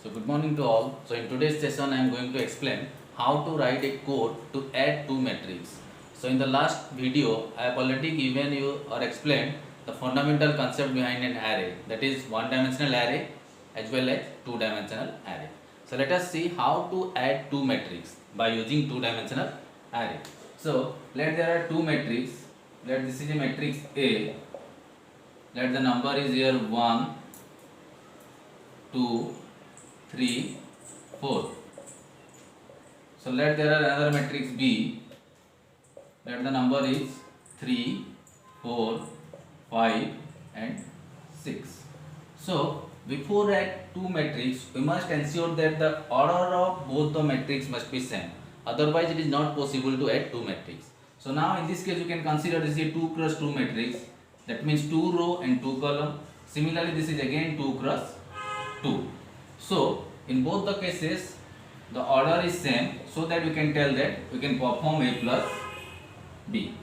So good morning to all. So in today's session I am going to explain how to write a code to add two matrices. So in the last video I have already given you or explained the fundamental concept behind an array, that is one dimensional array as well as two dimensional array. So let us see how to add two matrices by using two dimensional array. So let there are two matrices. Let this is a matrix A. Let the number is here 1, 2, 3, 4. So let there are another matrix B. Let the number is 3, 4, 5 and 6. So before add two matrices, we must ensure that the order of both the matrices must be same. Otherwise it is not possible to add two matrices. So now in this case you can consider this is a 2 cross 2 matrix. That means 2 row and 2 column. Similarly this is again 2 cross 2. So in both the cases the order is same, so that we can tell that we can perform A plus B.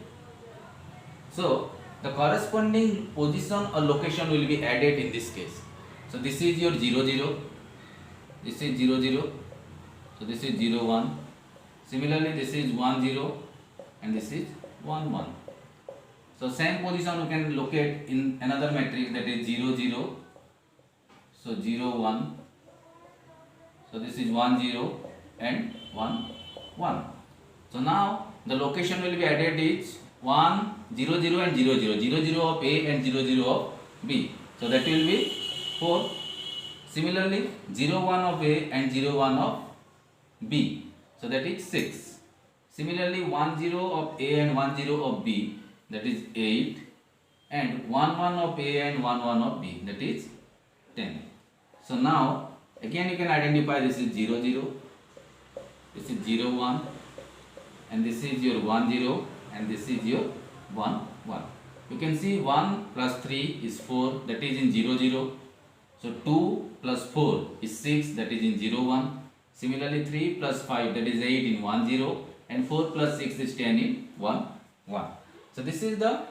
So the corresponding position or location will be added in this case. So this is your 0 0, this is 0 0, so this is 0 1. Similarly this is 1 0 and this is 1 1. So same position we can locate in another matrix, that is 0 0. So 0 1. So this is 1 0 and 1 1. So now the location will be added is 1 0 0 and 0 0, 0 0 of A and 0 0 of B. So that will be 4. Similarly 0 1 of A and 0 1 of B. So that is 6. Similarly 1 0 of A and 1 0 of B, that is 8. And 1 1 of A and 1 1 of B, that is 10. So now again you can identify this is 0 0, this is 0 1 and this is your 1 0 and this is your 1 1. You can see 1 plus 3 is 4, that is in 0 0. So 2 plus 4 is 6, that is in 0 1. Similarly 3 plus 5, that is 8 in 1 0 and 4 plus 6 is 10 in 1 1. So this is the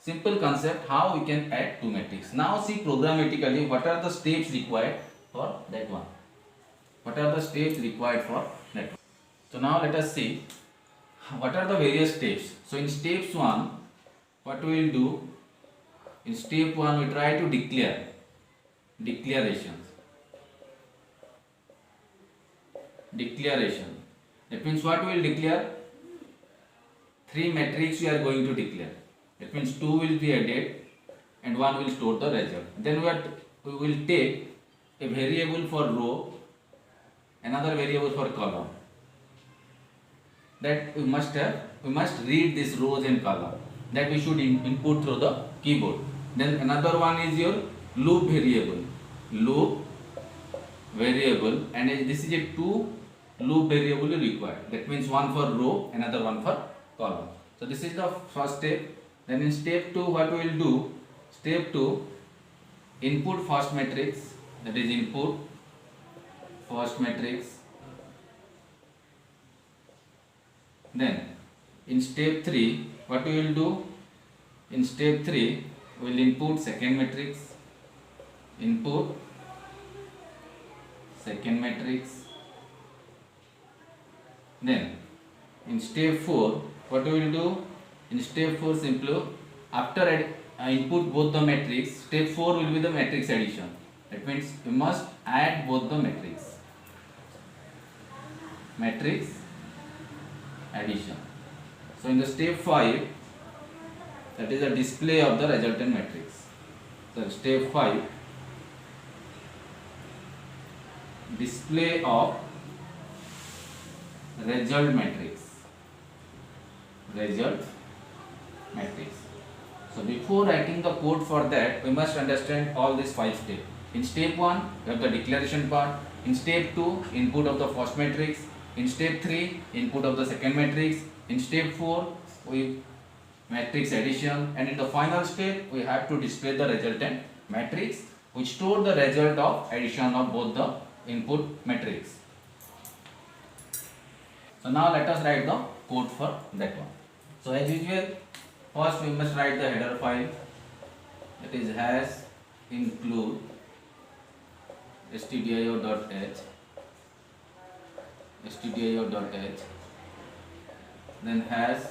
simple concept how we can add two matrices. Now see programmatically what are the steps required for that one. What are the steps required for that one? So now let us see what are the various steps. So in steps 1, what we will do, in step 1 we try to declare declaration. That means what we will declare? Three matrices we are going to declare. That means 2 will be added and 1 will store the result. Then we will take a variable for row, another variable for column. That we must read these rows and column. That we should input through the keyboard. Then another one is your loop variable. And this is a 2 loop variable required. That means one for row, another one for column. So this is the first step. Then in step 2 what we will do? Step 2, input first matrix, that is input first matrix. Then in step 3 what we will do? In step 3 we will input second matrix, input second matrix. Then in step 4 what we will do? In step 4 simply after input both the matrix, step 4 will be the matrix addition. That means we must add both the matrix addition. So in the step 5, that is the display of the resultant matrix. So step 5, display of result matrix. So before writing the code for that, we must understand all these 5 steps. In step 1 we have the declaration part. In step 2, input of the first matrix. In step 3, input of the second matrix. In step 4, we matrix addition, and in the final step we have to display the resultant matrix which store the result of addition of both the input matrix. So now let us write the code for that one. So as usual, first we must write the header file, that is hash include stdio.h, stdio.h, then hash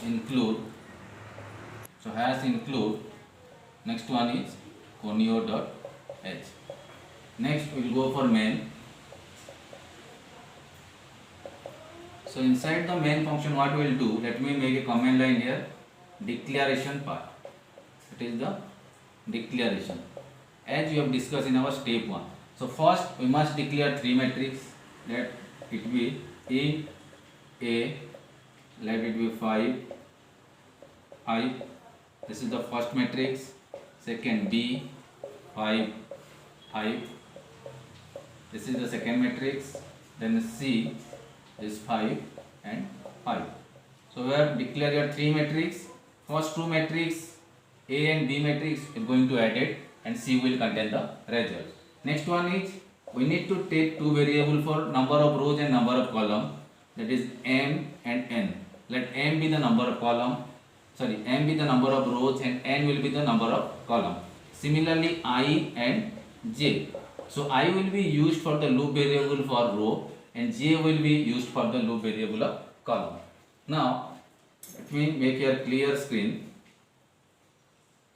include. So hash include, next one is conio.h. Next we will go for main. So inside the main function what we will do, let me make a command line here, declaration part. It is the declaration as we have discussed in our step 1. So first we must declare three matrix. Let it be int a, let it be 5, this is the first matrix. Second b, 5, this is the second matrix. Then c is 5 and 5. So we have declared your three matrix. First two matrix a and b matrix is going to add it, and c will contain the result. Next one is we need to take two variable for number of rows and number of column, that is m and n. Let m be the number of column, m be the number of rows and n will be the number of column. Similarly I and j. So I will be used for the loop variable for row and j will be used for the loop variable of column. Now let me make a clear screen.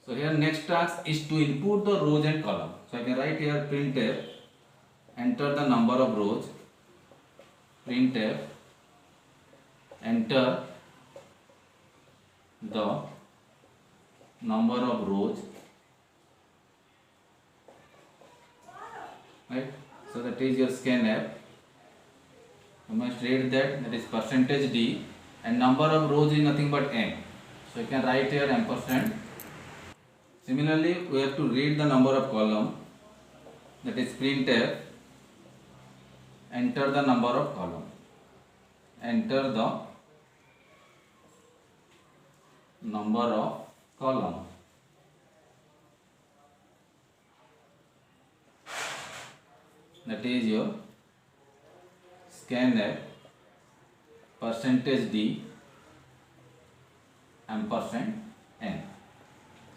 So here next task is to input the rows and column. So I can write here printf, enter the number of rows, printf, enter the number of rows, right? So that is your scanf. You must read that is %d, and number of rows is nothing but m. So you can write here ampersand. Similarly we have to read the number of column, that is printf, enter the number of column, enter the number of column. That is your scanf %d ampersand n.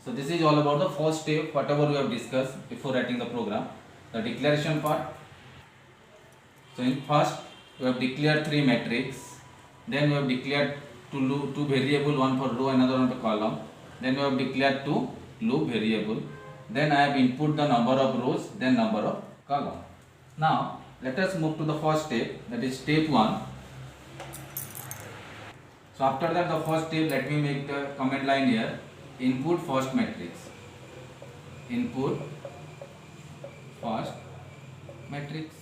So this is all about the first step, whatever we have discussed before writing the program, the declaration part. So in first we have declared three matrix, then we have declared two variable, one for row, another one for column, then we have declared two loop variable, then I have input the number of rows, then number of column. Now let us move to the first step, that is step 1. So after that the first step, let me make the command line here, input first matrix, input first matrix.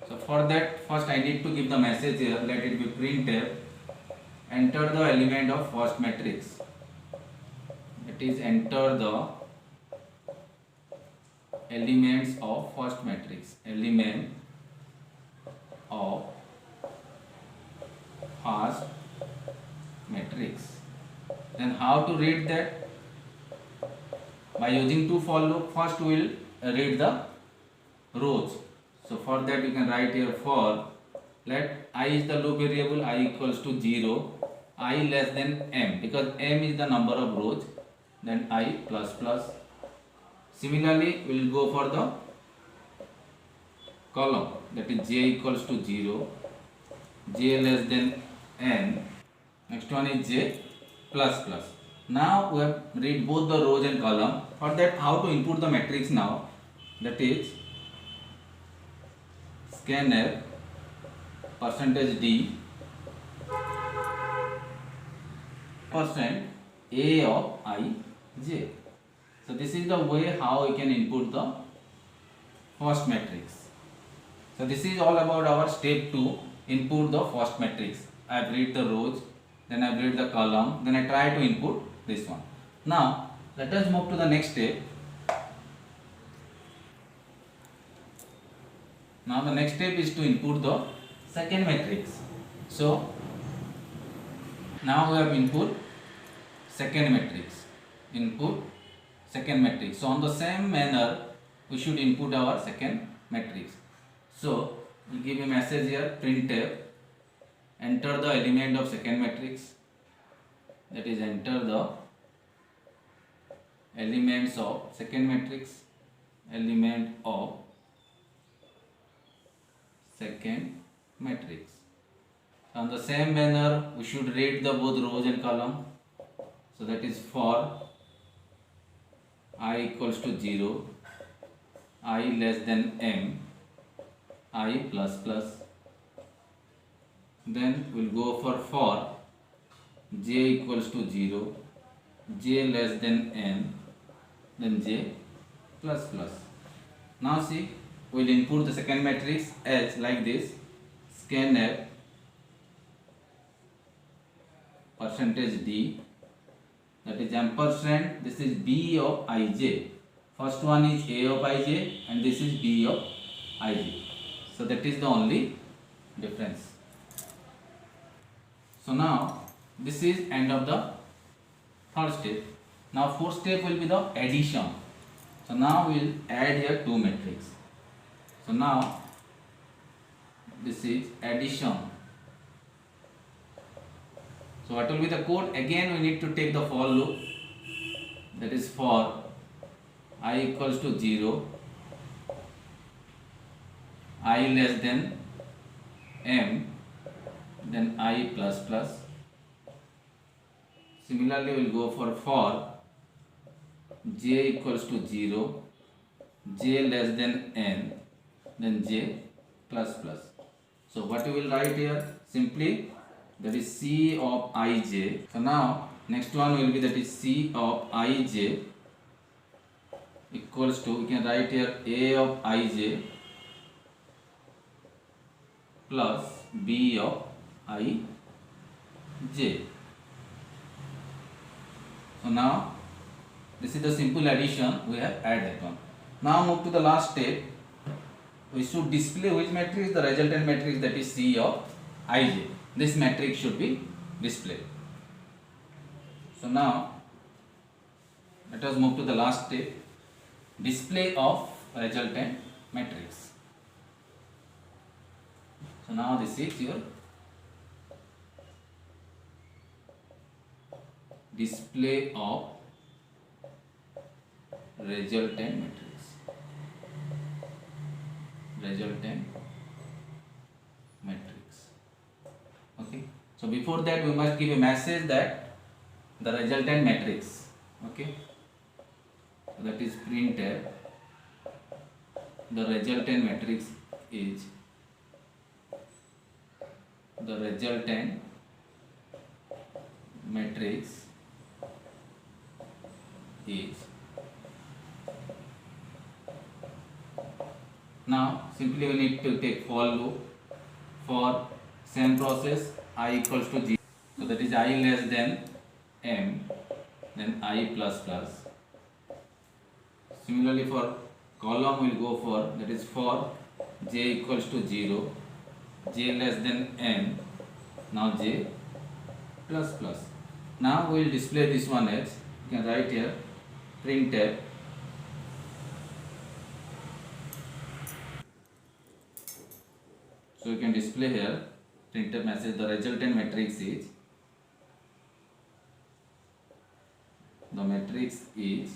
So for that first I need to give the message here, let it be printf, enter the element of first matrix, it is enter the elements of first matrix, element of first matrix. Then how to read that? By using two for loop. First we will read the rows. So for that you can write here for, let I is the loop variable, I equals to 0, I less than m, because m is the number of rows, then I plus plus. Similarly we will go for the column, that is j equals to 0, j less than n, next one is j plus plus. Now we have read both the rows and column. For that how to input the matrix now, that is scanf %d %a of I j. So this is the way how we can input the first matrix. So this is all about our step 2, input the first matrix. I have read the rows, then I have read the column, then I try to input this one. Now let us move to the next step. Now the next step is to input the second matrix. So now we have input second matrix, input second matrix. So on the same manner we should input our second matrix. So we give a message here, printf, enter the element of second matrix, that is enter the elements of second matrix, element of second matrix. On the same manner, we should read the both rows and column. So that is for I equals to 0, I less than m, I plus plus. Then we'll go for j equals to 0, j less than n, then j plus plus. Now see, we'll input the second matrix as like this: scanf percentage d, that is ampersand, this is b of ij. First one is a of ij and this is b of ij. So that is the only difference. So now this is end of the third step. Now fourth step will be the addition. So now we will add here two matrix. So now this is addition. So what will be the code? Again we need to take the for loop, that is for I equals to 0, I less than m, then I plus plus. Similarly we will go for j equals to 0, j less than n, then j plus plus. So what we will write here? Simply that is c of ij. So now next one will be that is c of ij equals to, we can write here a of ij plus b of ij. So now this is the simple addition we have added on. Now move to the last step. We should display which matrix? The resultant matrix, that is C of ij. This matrix should be displayed. So now let us move to the last step, display of resultant matrix. So now this is your display of resultant matrix. Resultant matrix. Okay. So before that we must give a message that the resultant matrix. Okay. So that is printf. The resultant matrix is the resultant matrix is. Now simply we need to take for loop for same process I equals to 0. So that is I less than m, then I plus plus. Similarly for column we will go for, that is for j equals to 0, j less than n, now j plus plus. Now we will display this one as, you can write here printf. So you can display here printf message, the resultant matrix is, the matrix is,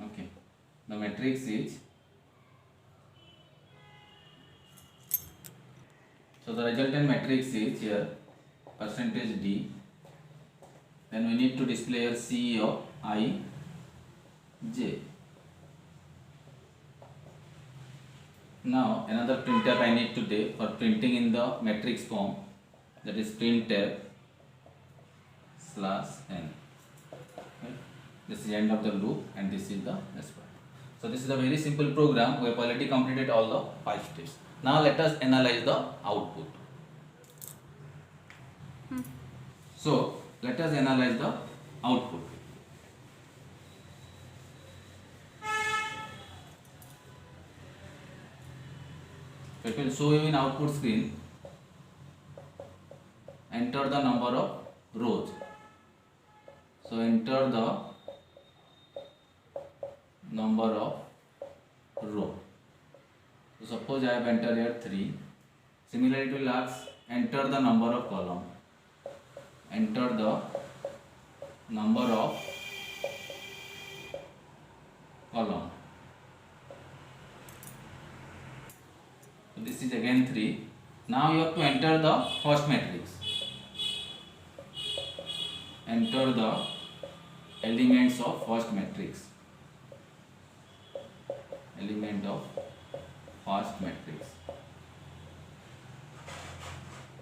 okay, the matrix is, so the resultant matrix is here percentage d. Then we need to display here C of I j. Now another printf I need to do for printing in the matrix form, that is printf slash n. Right? This is the end of the loop and this is the response. So this is a very simple program. We have already completed all the 5 steps. Now let us analyze the output. So let us analyze the output. It will show you in output screen. Enter the number of rows. So enter the number of row. So suppose I have entered here 3. Similarly it will ask enter the number of column. Enter the number of column. So this is again 3. Now you have to enter the first matrix. Enter the elements of first matrix. Element of first matrix.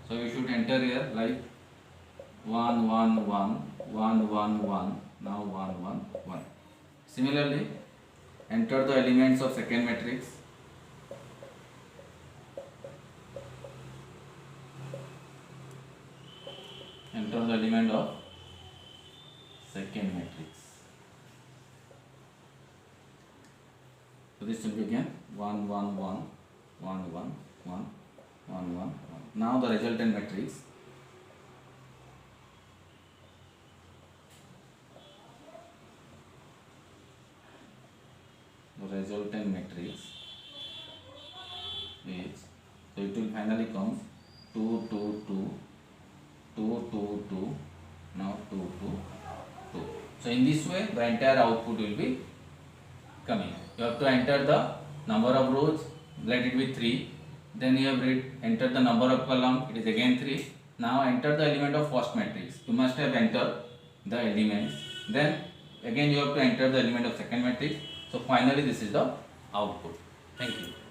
So you should enter here like 1 1 1 1 1 1. Now 1 1 1. Similarly, enter the elements of second matrix. Enter the element of second matrix. So this will be again 1 1 1 1 1 1 1 1 1. Now the resultant matrix. The resultant matrix is, so it will finally come 2 2 2 2 2 2, now 2 2 2. So in this way the entire output will be coming. You have to enter the number of rows, let it be 3. Then you have enter the number of column, it is again 3. Now enter the element of first matrix. You must have entered the elements. Then again you have to enter the element of second matrix. So finally this is the output. Thank you.